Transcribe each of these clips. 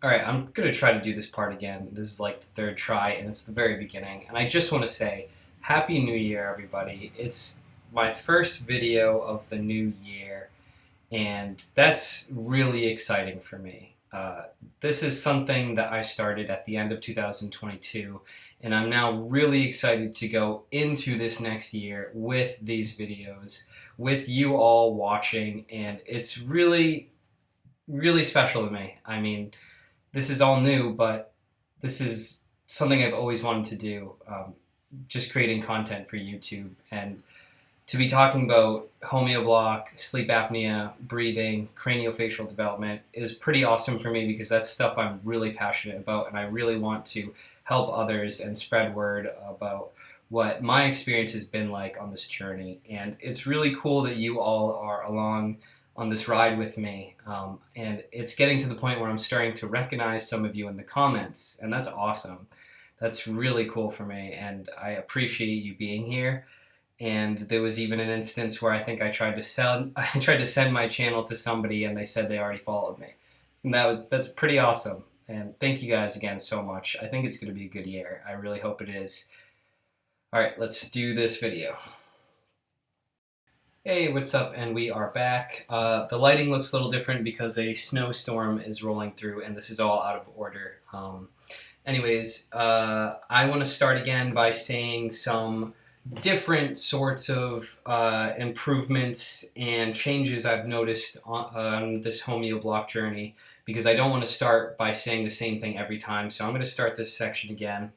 Alright, I'm gonna try to do this part again. This is like the third try, and it's the very beginning. And I just want to say, Happy New Year, everybody. It's my first video of the new year, and that's really exciting for me. This is something that I started at the end of 2022, and I'm now really excited to go into this next year with these videos, with you all watching, and it's really, really special to me. I mean, this is all new, but this is something I've always wanted to do. Just creating content for YouTube and to be talking about homeoblock, sleep apnea, breathing, craniofacial development is pretty awesome for me because that's stuff I'm really passionate about, and I really want to help others and spread word about what my experience has been like on this journey. And it's really cool that you all are along on this ride with me. And it's getting to the point where I'm starting to recognize some of you in the comments, and that's awesome. That's really cool for me, and I appreciate you being here. And there was even an instance where I think I tried to sell I tried to send my channel to somebody and they said they already followed me. And that's pretty awesome. And thank you guys again so much. I think it's going to be a good year. I really hope it is. All right, let's do this video. Hey, what's up? And we are back. The lighting looks a little different because a snowstorm is rolling through and this is all out of order. Anyways, I want to start again by saying some different sorts of improvements and changes I've noticed on this homeoblock journey, because I don't want to start by saying the same thing every time. So I'm going to start this section again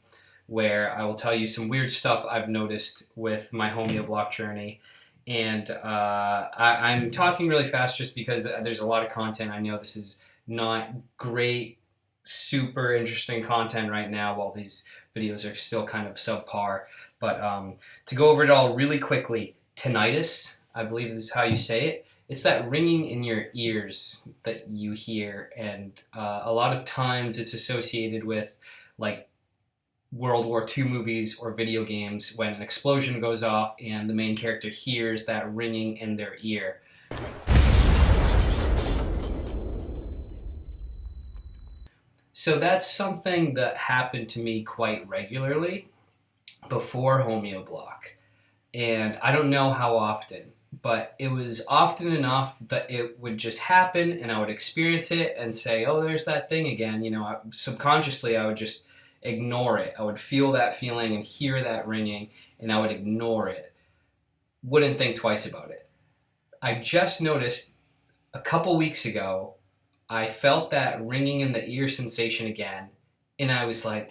where I will tell you some weird stuff I've noticed with my homeoblock journey. And I'm talking really fast just because there's a lot of content. I know this is not great, super interesting content right now while these videos are still kind of subpar. But to go over it all really quickly, tinnitus, I believe this is how you say it. It's that ringing in your ears that you hear, and a lot of times it's associated with like World War II movies or video games when an explosion goes off and the main character hears that ringing in their ear. So that's something that happened to me quite regularly before homeoblock. And I don't know how often, but it was often enough that it would just happen and I would experience it and say, oh, there's that thing again. You know, subconsciously I would just ignore it. I would feel that feeling and hear that ringing and I would ignore it. Wouldn't think twice about it. I just noticed a couple weeks ago, I felt that ringing in the ear sensation again, and I was like,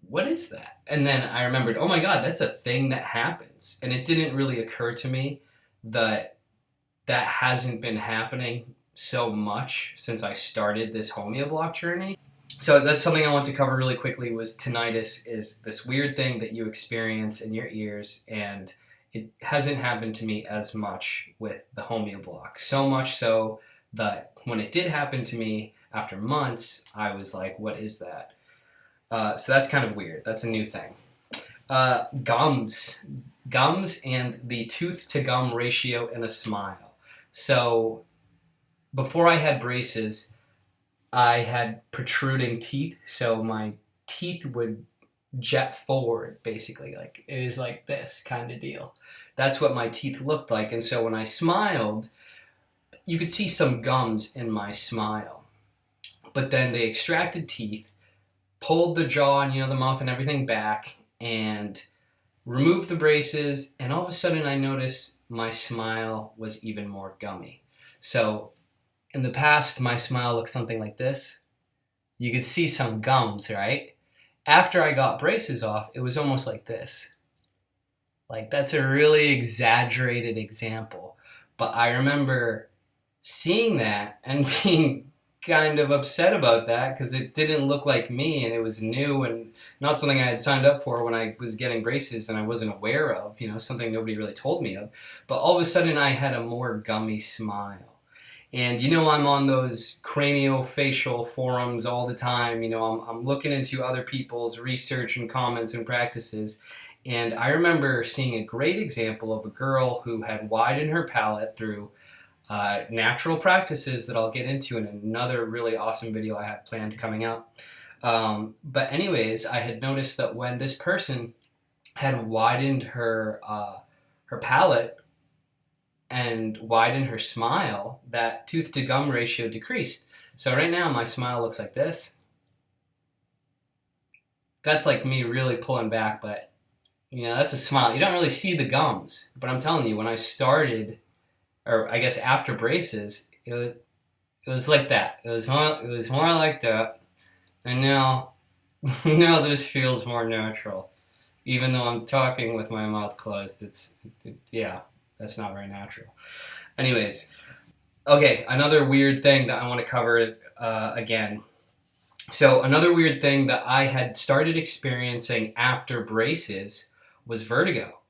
what is that? And then I remembered, oh my God, that's a thing that happens. And it didn't really occur to me that that hasn't been happening so much since I started this homeoblock journey. So that's something I want to cover really quickly. Was tinnitus is this weird thing that you experience in your ears, and it hasn't happened to me as much with the homeoblock. So much so that when it did happen to me after months, I was like, what is that? So that's kind of weird. That's a new thing. Gums. Gums and the tooth to gum ratio in a smile. So before I had braces, I had protruding teeth. So my teeth would jet forward, basically. Like, it is like this kind of deal. That's what my teeth looked like. And so when I smiled, you could see some gums in my smile. But then they extracted teeth, pulled the jaw and, the mouth and everything back, and removed the braces, and all of a sudden I noticed my smile was even more gummy. So in the past, my smile looked something like this. You could see some gums, right? After I got braces off, it was almost like this. Like, that's a really exaggerated example. But I remember seeing that and being kind of upset about that because it didn't look like me and it was new and not something I had signed up for when I was getting braces and I wasn't aware of, something nobody really told me of. But all of a sudden I had a more gummy smile. And I'm on those craniofacial forums all the time. I'm looking into other people's research and comments and practices. And I remember seeing a great example of a girl who had widened her palate through natural practices that I'll get into in another really awesome video I have planned coming up. But anyways, I had noticed that when this person had widened her palate and widened her smile, that tooth to gum ratio decreased. So right now my smile looks like this. That's like me really pulling back, but that's a smile. You don't really see the gums, but I'm telling you, when I started, or I guess after braces, it was like that. It was more like that, and now now this feels more natural. Even though I'm talking with my mouth closed, yeah, that's not very natural. Anyways, okay, another weird thing that I want to cover again. So another weird thing that I had started experiencing after braces was vertigo.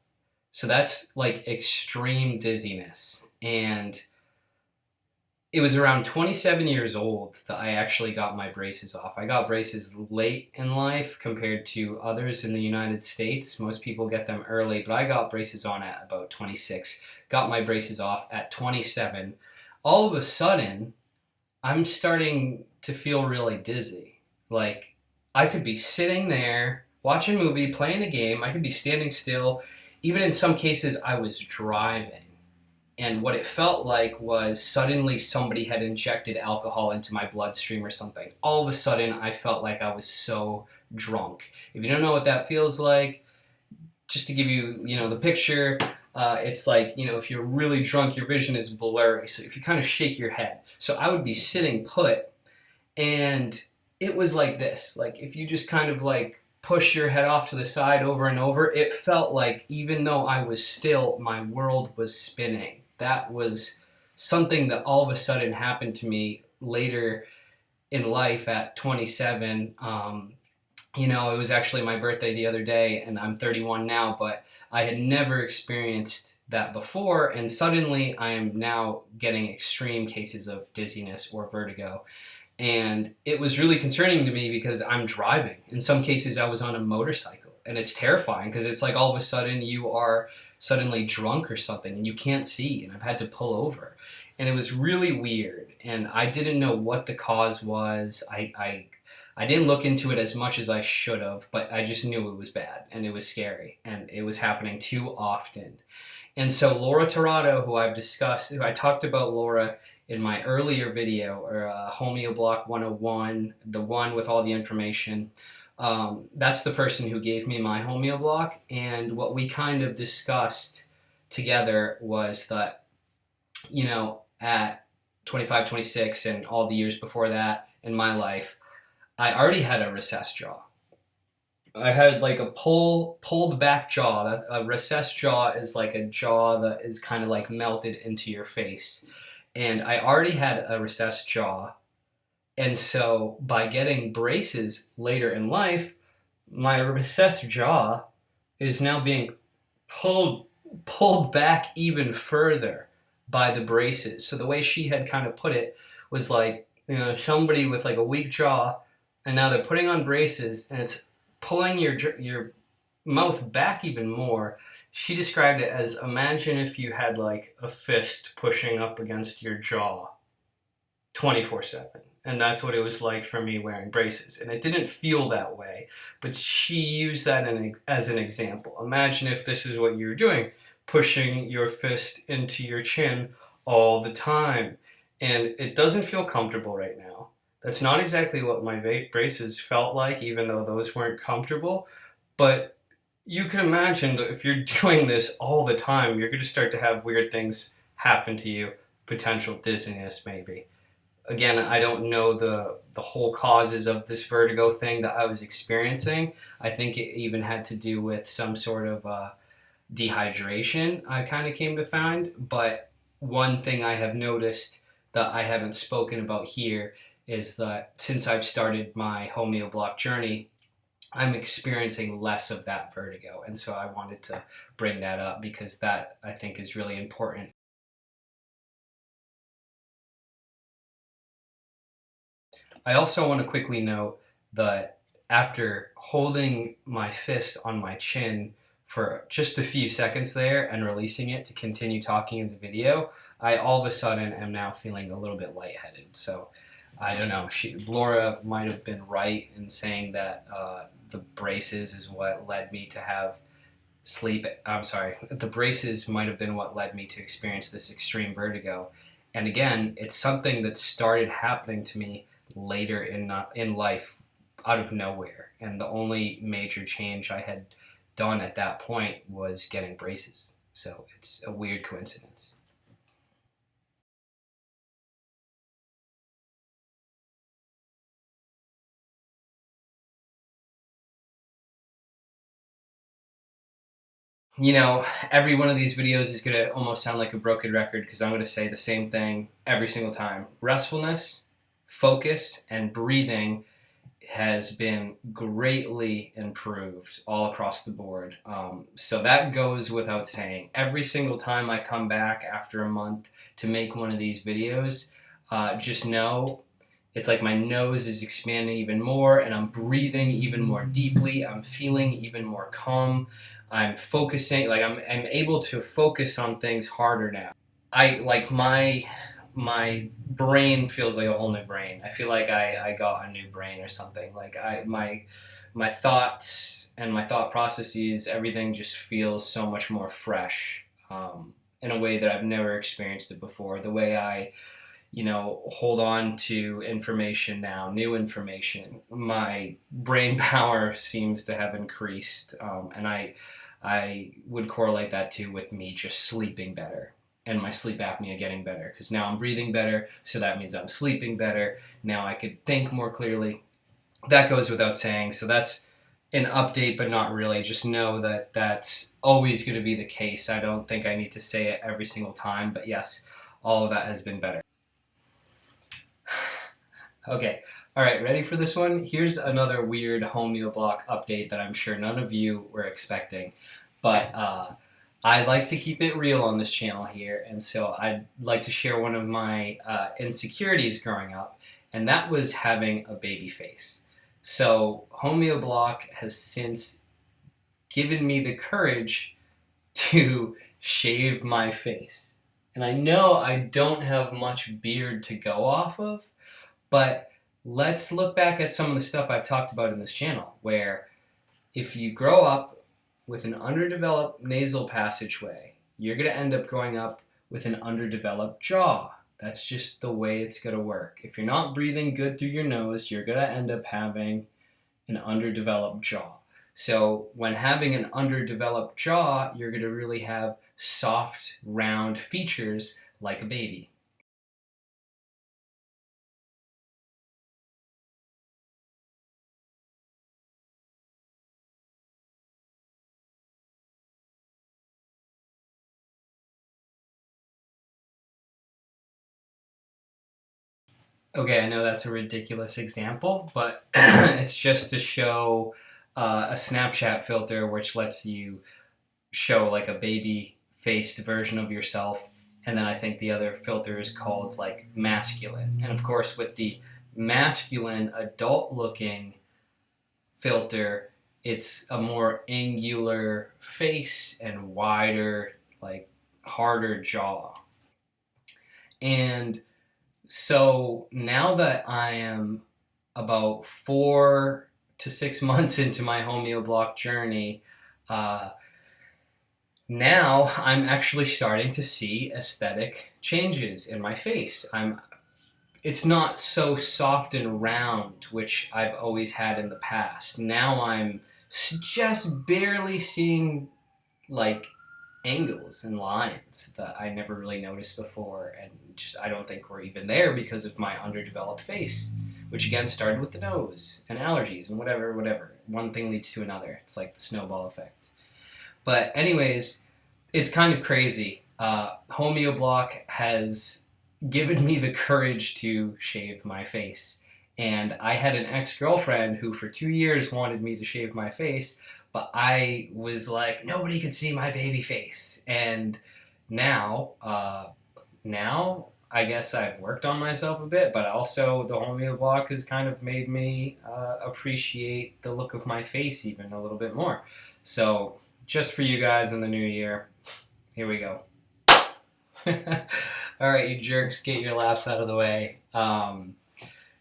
So that's like extreme dizziness. And it was around 27 years old that I actually got my braces off. I got braces late in life compared to others in the United States. Most people get them early, but I got braces on at about 26. Got my braces off at 27. All of a sudden, I'm starting to feel really dizzy. Like, I could be sitting there, watching a movie, playing a game. I could be standing still. Even in some cases, I was driving. And what it felt like was suddenly somebody had injected alcohol into my bloodstream or something. All of a sudden, I felt like I was so drunk. If you don't know what that feels like, just to give you, the picture, it's like, if you're really drunk, your vision is blurry. So if you kind of shake your head. So I would be sitting put, and it was like this. Like if you just kind of like push your head off to the side over and over, it felt like even though I was still, my world was spinning. That was something that all of a sudden happened to me later in life at 27. It was actually my birthday the other day, and I'm 31 now, but I had never experienced that before, and suddenly I am now getting extreme cases of dizziness or vertigo. And it was really concerning to me because I'm driving. In some cases, I was on a motorcycle. And it's terrifying because it's like all of a sudden you are suddenly drunk or something and you can't see. And I've had to pull over. And it was really weird. And I didn't know what the cause was. I didn't look into it as much as I should have, but I just knew it was bad and it was scary. And it was happening too often. And so Laura Tirado, who I talked about Laura in my earlier video, or Homeoblock 101, the one with all the information. That's the person who gave me my Homeoblock, and what we kind of discussed together was that, at 25, 26, and all the years before that in my life, I already had a recessed jaw. I had like a pulled back jaw. A recessed jaw is like a jaw that is kind of like melted into your face. And I already had a recessed jaw. And so by getting braces later in life, my recessed jaw is now being pulled back even further by the braces. So the way she had kind of put it was like, somebody with like a weak jaw, and now they're putting on braces, and it's pulling your mouth back even more. She described it as, imagine if you had like a fist pushing up against your jaw 24/7. And that's what it was like for me wearing braces. And it didn't feel that way, but she used that as an example. Imagine if this is what you were doing, pushing your fist into your chin all the time. And it doesn't feel comfortable right now. That's not exactly what my braces felt like, even though those weren't comfortable. But you can imagine that if you're doing this all the time, you're going to start to have weird things happen to you, potential dizziness maybe. Again, I don't know the whole causes of this vertigo thing that I was experiencing. I think it even had to do with some sort of dehydration, I kind of came to find. But one thing I have noticed that I haven't spoken about here is that since I've started my Homeoblock journey, I'm experiencing less of that vertigo. And so I wanted to bring that up because that, I think, is really important. I also want to quickly note that after holding my fist on my chin for just a few seconds there and releasing it to continue talking in the video, I all of a sudden am now feeling a little bit lightheaded. So I don't know. Laura might have been right in saying that the braces is what led me to have sleep. I'm sorry. The braces might have been what led me to experience this extreme vertigo. And again, it's something that started happening to me later in life out of nowhere. And the only major change I had done at that point was getting braces. So it's a weird coincidence. You know, every one of these videos is going to almost sound like a broken record because I'm going to say the same thing every single time. Restfulness, focus, and breathing has been greatly improved all across the board. So that goes without saying. Every single time I come back after a month to make one of these videos, just know it's like my nose is expanding even more and I'm breathing even more deeply. I'm feeling even more calm. I'm focusing, like I'm able to focus on things harder now. I like my brain feels like a whole new brain. I feel like I got a new brain or something. Like my thoughts and my thought processes, everything just feels so much more fresh, in a way that I've never experienced it before. The way I, hold on to information now, new information. My brain power seems to have increased, and I would correlate that too with me just sleeping better and my sleep apnea getting better because now I'm breathing better, so that means I'm sleeping better. Now I could think more clearly. That goes without saying. So that's an update, but not really. Just know that that's always going to be the case. I don't think I need to say it every single time, but yes, all of that has been better. Okay, all right, ready for this one? Here's another weird Homeoblock update that I'm sure none of you were expecting, but I like to keep it real on this channel here, and so I'd like to share one of my insecurities growing up, and that was having a baby face. So Homeoblock has since given me the courage to shave my face. And I know I don't have much beard to go off of, but let's look back at some of the stuff I've talked about in this channel, where if you grow up with an underdeveloped nasal passageway, you're going to end up growing up with an underdeveloped jaw. That's just the way it's going to work. If you're not breathing good through your nose, you're going to end up having an underdeveloped jaw. So when having an underdeveloped jaw, you're going to really have soft, round features like a baby. Okay, I know that's a ridiculous example, but it's just to show a Snapchat filter which lets you show like a baby-faced version of yourself, and then I think the other filter is called like masculine. And of course, with the masculine adult-looking filter, it's a more angular face and wider, like harder jaw. And so now that I am about 4 to 6 months into my Homeoblock journey, now I'm actually starting to see aesthetic changes in my face. It's not so soft and round, which I've always had in the past. Now I'm just barely seeing like angles and lines that I never really noticed before, and just I don't think we're even there because of my underdeveloped face, which again started with the nose and allergies and whatever. One thing leads to another. It's like the snowball effect. But anyways, it's kind of crazy. Homeoblock has given me the courage to shave my face. And I had an ex-girlfriend who for 2 years wanted me to shave my face, but I was like, nobody could see my baby face. And now I guess I've worked on myself a bit, but also the Homeoblock has kind of made me appreciate the look of my face even a little bit more. So just for you guys in the new year. Here we go. Alright, you jerks, get your laughs out of the way.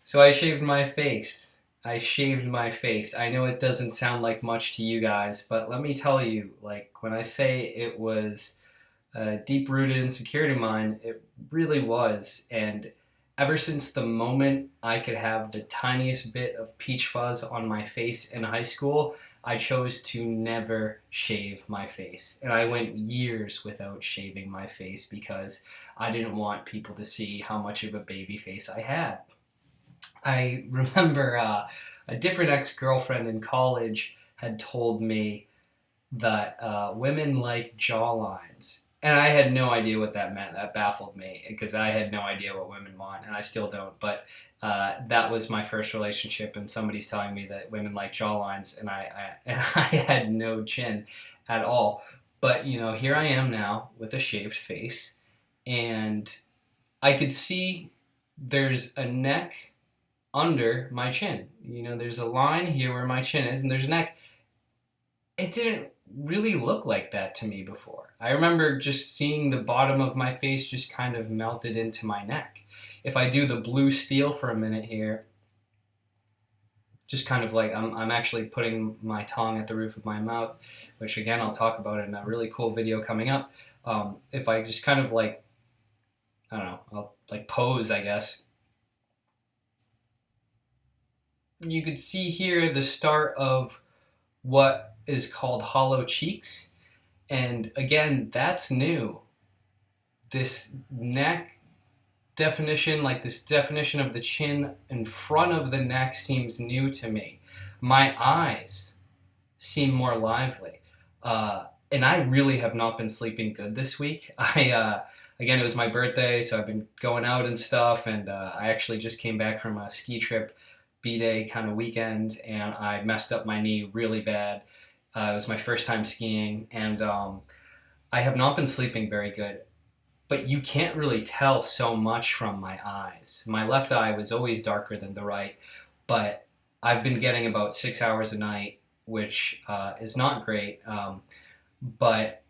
So I shaved my face. I know it doesn't sound like much to you guys, but let me tell you, like, when I say it was a deep-rooted insecurity of mine, it really was. And ever since the moment I could have the tiniest bit of peach fuzz on my face in high school, I chose to never shave my face. And I went years without shaving my face because I didn't want people to see how much of a baby face I had. I remember a different ex-girlfriend in college had told me that women like jawlines. And I had no idea what that meant. That baffled me because I had no idea what women want, and I still don't. But that was my first relationship, and somebody's telling me that women like jawlines, and I had no chin at all. But, you know, here I am now with a shaved face, and I could see there's a neck under my chin. You know, there's a line here where my chin is, and there's a neck. It didn't really look like that to me before. I remember just seeing the bottom of my face just kind of melted into my neck. If I do the blue steel for a minute here, just kind of like I'm actually putting my tongue at the roof of my mouth, which again I'll talk about in a really cool video coming up. If I just kind of like, I don't know, I'll like pose, I guess. You could see here the start of what is called hollow cheeks. And again, that's new. This neck definition, like this definition of the chin in front of the neck seems new to me. My eyes seem more lively. And I really have not been sleeping good this week. Again, it was my birthday, so I've been going out and stuff, and I actually just came back from a ski trip, B-Day kind of weekend, and I messed up my knee really bad. It was my first time skiing, and I have not been sleeping very good. But you can't really tell so much from my eyes. My left eye was always darker than the right, but I've been getting about 6 hours a night, which is not great. But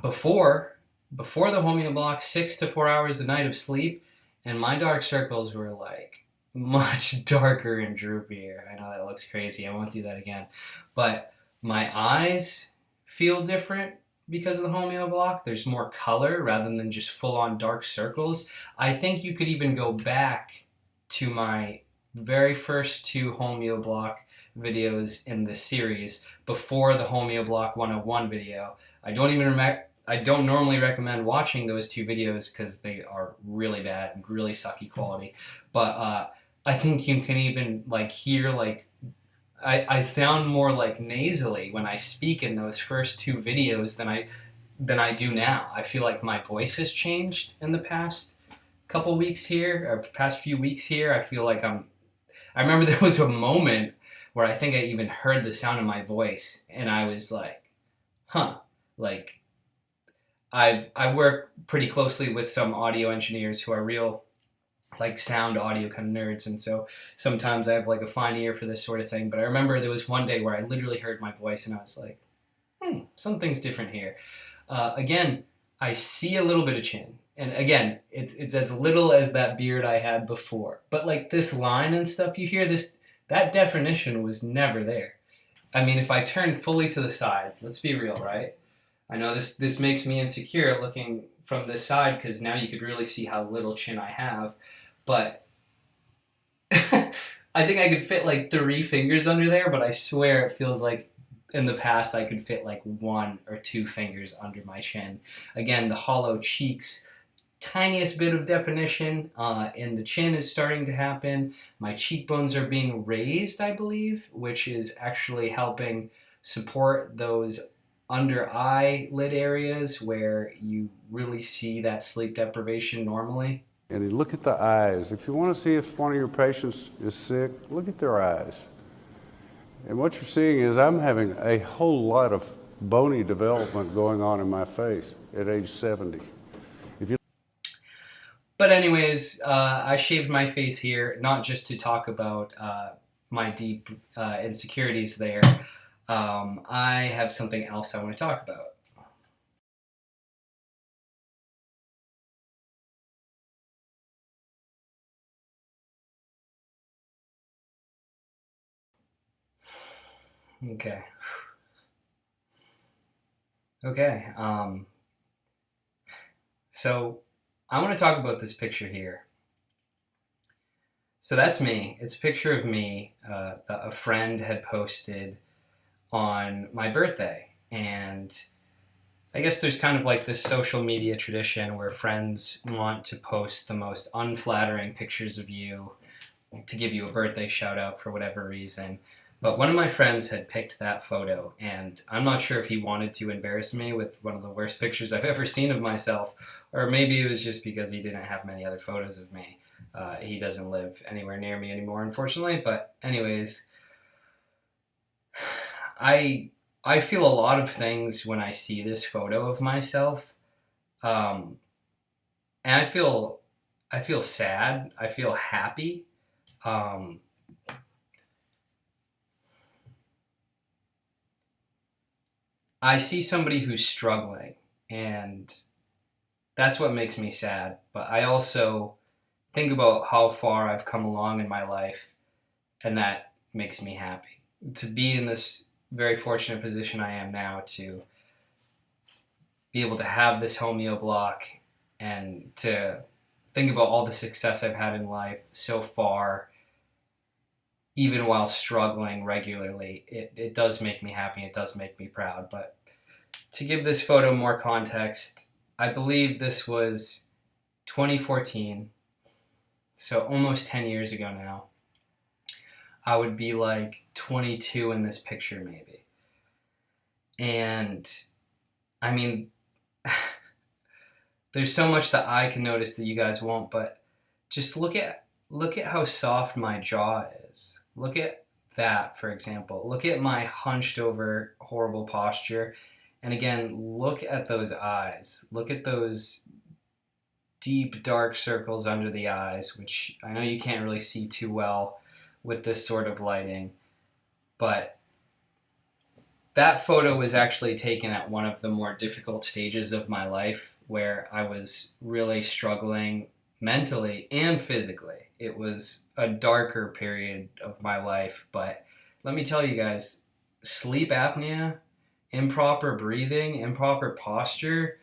before the Homeoblock, 6 to 4 hours a night of sleep, and my dark circles were like much darker and droopier. I know that looks crazy. I won't do that again. But my eyes feel different because of the Homeoblock. There's more color rather than just full-on dark circles. I think you could even go back to my very first 2 Homeoblock videos in this series before the Homeoblock 101 video. I don't normally recommend watching those 2 videos because they are really bad and really sucky quality. But I think you can even like hear like I sound more like nasally when I speak in those first 2 videos than I do now. I feel like my voice has changed in the past couple weeks here, or past few weeks here. I feel like I remember there was a moment where I think I even heard the sound of my voice, and I was like, huh, like I work pretty closely with some audio engineers who are real like sound audio kind of nerds, and so sometimes I have like a fine ear for this sort of thing. But I remember there was one day where I literally heard my voice and I was like, something's different here. Again, I see a little bit of chin, and again, it's as little as that beard I had before, but like this line and stuff you hear, that definition was never there. I mean, if I turned fully to the side, let's be real, right? I know this makes me insecure looking from this side because now you could really see how little chin I have. But I think I could fit like 3 fingers under there, but I swear it feels like in the past I could fit like 1 or 2 fingers under my chin. Again, the hollow cheeks, tiniest bit of definition in the chin is starting to happen. My cheekbones are being raised, I believe, which is actually helping support those under eyelid areas where you really see that sleep deprivation normally. And you look at the eyes. If you want to see if one of your patients is sick, look at their eyes. And what you're seeing is I'm having a whole lot of bony development going on in my face at age 70. But anyways, I shaved my face here, not just to talk about my deep insecurities there. I have something else I want to talk about. Okay. Okay. So I want to talk about this picture here. So that's me. It's a picture of me that a friend had posted on my birthday. And I guess there's kind of like this social media tradition where friends want to post the most unflattering pictures of you to give you a birthday shout out for whatever reason. But one of my friends had picked that photo, and I'm not sure if he wanted to embarrass me with one of the worst pictures I've ever seen of myself, or maybe it was just because he didn't have many other photos of me. He doesn't live anywhere near me anymore, unfortunately. But anyways, I I feel a lot of things when I see this photo of myself, um, and I feel sad. I feel happy. Um, I see somebody who's struggling, and that's what makes me sad. But I also think about how far I've come along in my life, and that makes me happy. To be in this very fortunate position I am now, to be able to have this Homeoblock and to think about all the success I've had in life so far, even while struggling regularly, it does make me happy. It does make me proud. But to give this photo more context, I believe this was 2014, so almost 10 years ago now. I would be like 22 in this picture, maybe. And I mean, there's so much that I can notice that you guys won't, but just look at how soft my jaw is. Look at that, for example. Look at my hunched over horrible posture. And again, look at those eyes. Look at those deep dark circles under the eyes, which I know you can't really see too well with this sort of lighting, but that photo was actually taken at one of the more difficult stages of my life where I was really struggling mentally and physically. It was a darker period of my life, but let me tell you guys, sleep apnea, improper breathing, improper posture,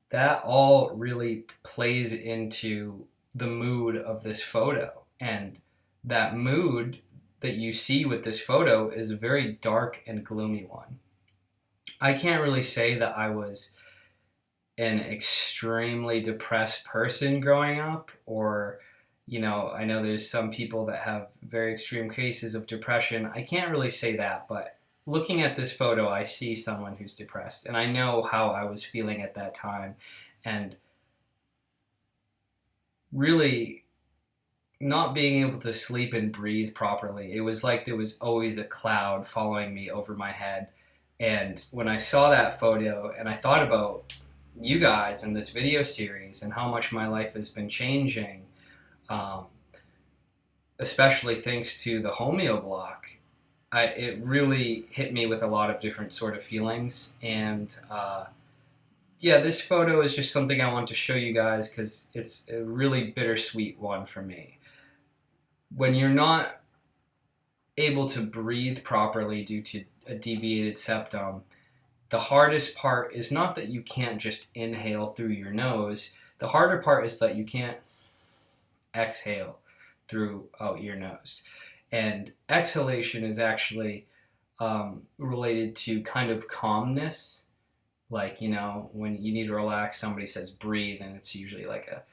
that all really plays into the mood of this photo. And that mood that you see with this photo is a very dark and gloomy one. I can't really say that I was an extremely depressed person growing up, or, I know there's some people that have very extreme cases of depression. I can't really say that, but looking at this photo, I see someone who's depressed, and I know how I was feeling at that time. And really, not being able to sleep and breathe properly. It was like there was always a cloud following me over my head. And when I saw that photo and I thought about you guys in this video series and how much my life has been changing, um, especially thanks to the Homeoblock, it really hit me with a lot of different sort of feelings. And yeah, this photo is just something I want to show you guys because it's a really bittersweet one for me. When you're not able to breathe properly due to a deviated septum, the hardest part is not that you can't just inhale through your nose. The harder part is that you can't exhale throughout your nose. And exhalation is actually related to kind of calmness. Like, when you need to relax, somebody says breathe, and it's usually like a.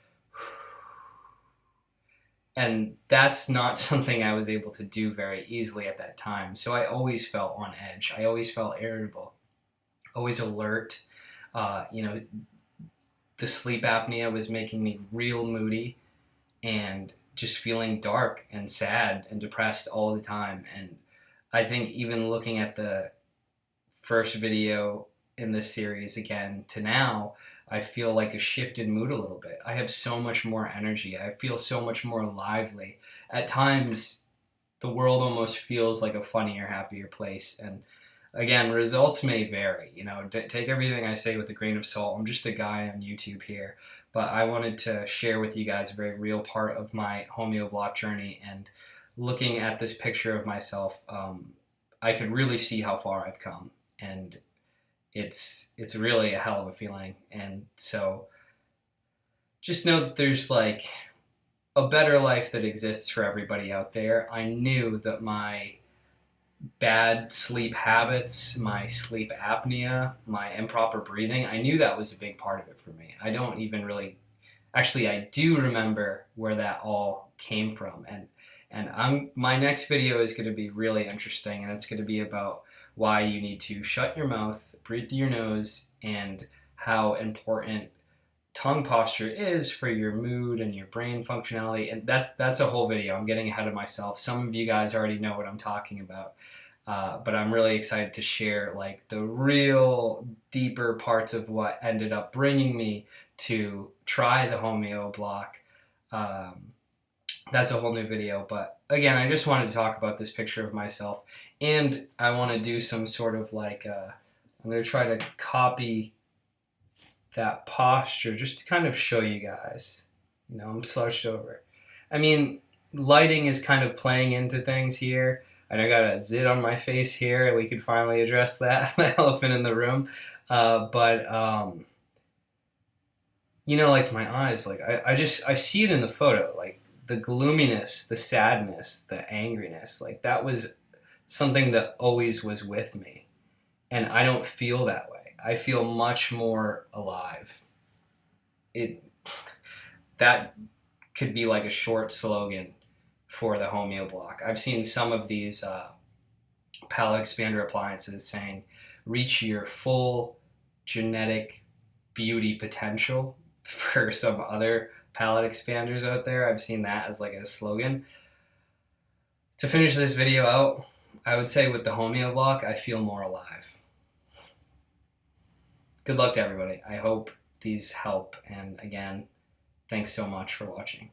And that's not something I was able to do very easily at that time. So I always felt on edge. I always felt irritable, always alert. Uh, you know, the sleep apnea was making me real moody and just feeling dark and sad and depressed all the time. And I think even looking at the first video in this series again to now, I feel like a shifted mood a little bit. I have so much more energy. I feel so much more lively. At times, the world almost feels like a funnier, happier place. And again, results may vary. Take everything I say with a grain of salt. I'm just a guy on YouTube here, but I wanted to share with you guys a very real part of my Homeoblock journey. And looking at this picture of myself, I could really see how far I've come, and it's really a hell of a feeling. And so just know that there's like a better life that exists for everybody out there. I knew that my bad sleep habits, my sleep apnea, my improper breathing, I knew that was a big part of it for me. I don't even really, actually, I do remember where that all came from. And my next video is going to be really interesting, and it's going to be about why you need to shut your mouth, breathe through your nose, and how important tongue posture is for your mood and your brain functionality. And that's a whole video. I'm getting ahead of myself. Some of you guys already know what I'm talking about. But I'm really excited to share like the real deeper parts of what ended up bringing me to try the Homeoblock. That's a whole new video. But again, I just wanted to talk about this picture of myself, and I want to do some sort of like, I'm going to try to copy that posture just to kind of show you guys. I'm slouched over. I mean, lighting is kind of playing into things here. And I got a zit on my face here. We could finally address that, the elephant in the room. But like my eyes, like I see it in the photo, like the gloominess, the sadness, the angriness, like that was something that always was with me. And I don't feel that way. I feel much more alive. That could be like a short slogan for the Homeoblock. I've seen some of these palate expander appliances saying, reach your full genetic beauty potential. For some other palate expanders out there, I've seen that as like a slogan. To finish this video out, I would say with the Homeoblock, I feel more alive. Good luck to everybody. I hope these help. And again, thanks so much for watching.